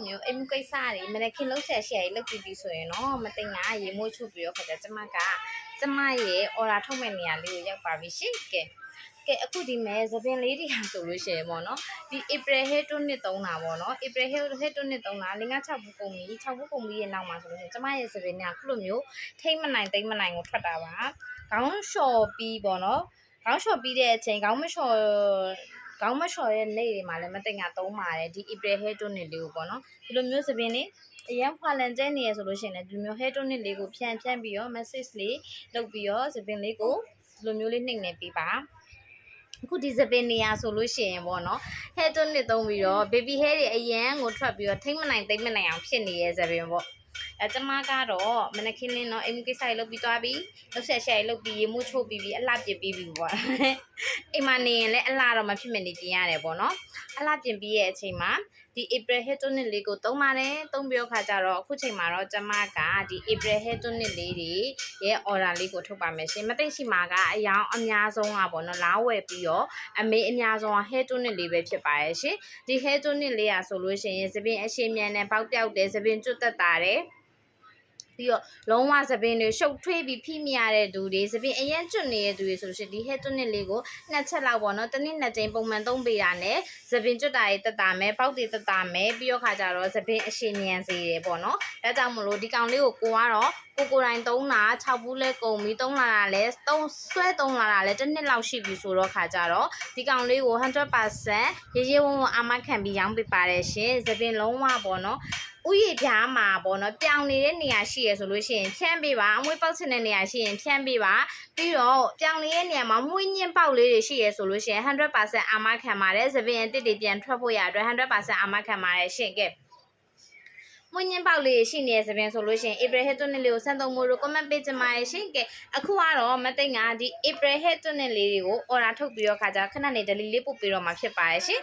မျိုးအိမ်ကိစ္စတွေမနေ့ခင်လုံးဆက်ရှယ်လုပ်ပြီးဆိုရင်နော်မသိငါရေမိုးချုပ်ပြီးတော့ခါကြကျမရဲ့အော်ရာထုတ်မဲ့နေရာလေးကိုရောက်ပါပြီရှင်ကဲအခုဒီမဲ့သပင်လေးတွေဟာဆိုလို့ရှိရင်ပေါ့နော်ဒီ April Hair 2နှစ်3တာပေါ့နော် April Hair 2နှစ်3တာ5 6ဘူးကုန်ပြီ6ဘူးကုန်ပြီရဲ့နောက်မှာဆိုလို့ရှိရင်ကျမရဲ့သပင်ကခုလိုမျိုးထိမ့်မနိုင်သိမ့်မနိုင်ကိုထွက်တာပါခေါင်းလျှော်ပြီးပေါ့နော်ခေါင်းလျှော်ပြီးတဲ့အချိန်ခေါင်းမလျှော်ရဲ့နေ့တွေမှာလည်းမသိငါသုံးပါတယ်ဒီ April Hair 2နှစ်လေးကိုပေါ့နော်ဒီလိုမျိုးသပင်လေးအရင်ဖွာလန်ကျဲနေရဆိုလို့ရှိရင်လည်းဒီမျိုး hair tonic လေးကိုဖြန့်ပြီးတော့ massage လေးလုပ်ပြီးတော့သပင်လေးကိုဒီလိုမျိုးလေးနှိမ့်နေပေးပါအခုဒီသပင်နေရဆိုလို့ရှိရင်ပေါ့နော် hair tonic သုံးပြီးတော့ baby hair တွေအရင်ကိုထွက်ပြီးတော့ထိမ့်မနိုင်သိမ့်မနိုင်အောင်ဖြစ်နေတဲ့သပင်ပေါ့ကျမကတော့မနက်ခင်းလင်းတော့အိမ်ကိစ္စတွေလုပ်ပြီးသွားပြီလှုပ်ဆက်ရှယ်လုပ်ပြီးရေမှုချိုးပြီးအလှပြင်ပြီးပြီပေါ့အိမ်မှာနေရင်လည်းအလှတော့မဖြစ်မနေပြင်ရတယ်ပေါ့နော်အလှပြင်ပြီးရဲ့အချိန်မှာဒီ April Hair tonic လေးကိုသုံးပါတယ်သုံးပြီးတော့ခါကြတော့အခုချိန်မှာတော့ကျမကဒီ April Hair tonic လေးတွေရဲ့ order လေးကိုထုတ်ပါမယ်ရှင်မသိရှိမှာကအယောင်အများဆုံးอ่ะပေါ့နော်လားဝယ်ပြီးတော့အမေအများဆုံး hair tonic လေးပဲဖြစ်ပါရဲ့ရှင်ဒီ hair tonic လေးอ่ะဆိုလို့ရှိရင်သပင်အရှည်မြန်နဲ့ပေါက်ပြောက်တယ်သပင်ကျွတ်တက်တာတယ်ပြီးတော့လုံးဝသပင်တွေရှုပ်ထွေးပြီးဖိမိရတဲ့သူတွေသပင်အရင်ကျွတ်နေတဲ့သူတွေဆိုလို့ရှိရင်ဒီ hair tonic လေးကိုနှစ်ချက်လောက်ပေါ့နော်တစ်နှစ်နှစ်ကြိမ်ပုံမှန်သုံးပေးတာနဲ့သပင်ကျွတ်တာတွေတက်တာမယ်ပေါက်တွေတက်တာမယ်ပြီးတော့ခါကြတော့သပင်အရှည်မြန်စေတယ်ပေါ့နော်ဒါကြောင့်မလို့ဒီကောင်လေးကိုကိုကတော့ကိုတိုင်းသုံးတာ6ဘူးလဲကုန်ပြီးသုံးလာတာလဲဆွဲသုံးလာတာလဲတစ်နှစ်လောက်ရှိပြီဆိုတော့ခါကြတော့ဒီကောင်လေးကို 100% ရေရေဝုံဝုံအာမခံပြီးရောင်းပေးပါတယ်ရှင်သပင်လုံးဝပေါ့နော်ဥယျာဉ်ပြားမှာပေါ့နော်ပြောင်နေတဲ့နေရာရှိရဆိုလို့ရှိရင်ဖြန့်ပေးပါအမွှေးပေါက်ချင်တဲ့နေရာရှိရင်ဖြန့်ပေးပါပြီးတော့ပြောင်နေတဲ့နေရာမှာမွှေးညင်းပေါက်လေးတွေရှိရဆိုလို့ရှိရင် 100% အာမခံပါတယ်သပင်အတစ်တွေပြန်ထွက်ဖို့ရအတွက် 100% အာမခံပါတယ်ရှင်ကဲမွေးညင်းပေါက်လေးရှိနေတဲ့သပင်ဆိုလို့ရှိရင် April Hair tonic လေးကိုစမ်းသုံးဖို့ comment ပေးချင်ပါတယ်ရှင်ကဲအခုကတော့မသိငါဒီ April Hair tonic လေးတွေကို order ထုတ်ပြီးတော့ခါကြခဏနေ delete လေးပို့ပေးတော့မှာဖြစ်ပါတယ်ရှင်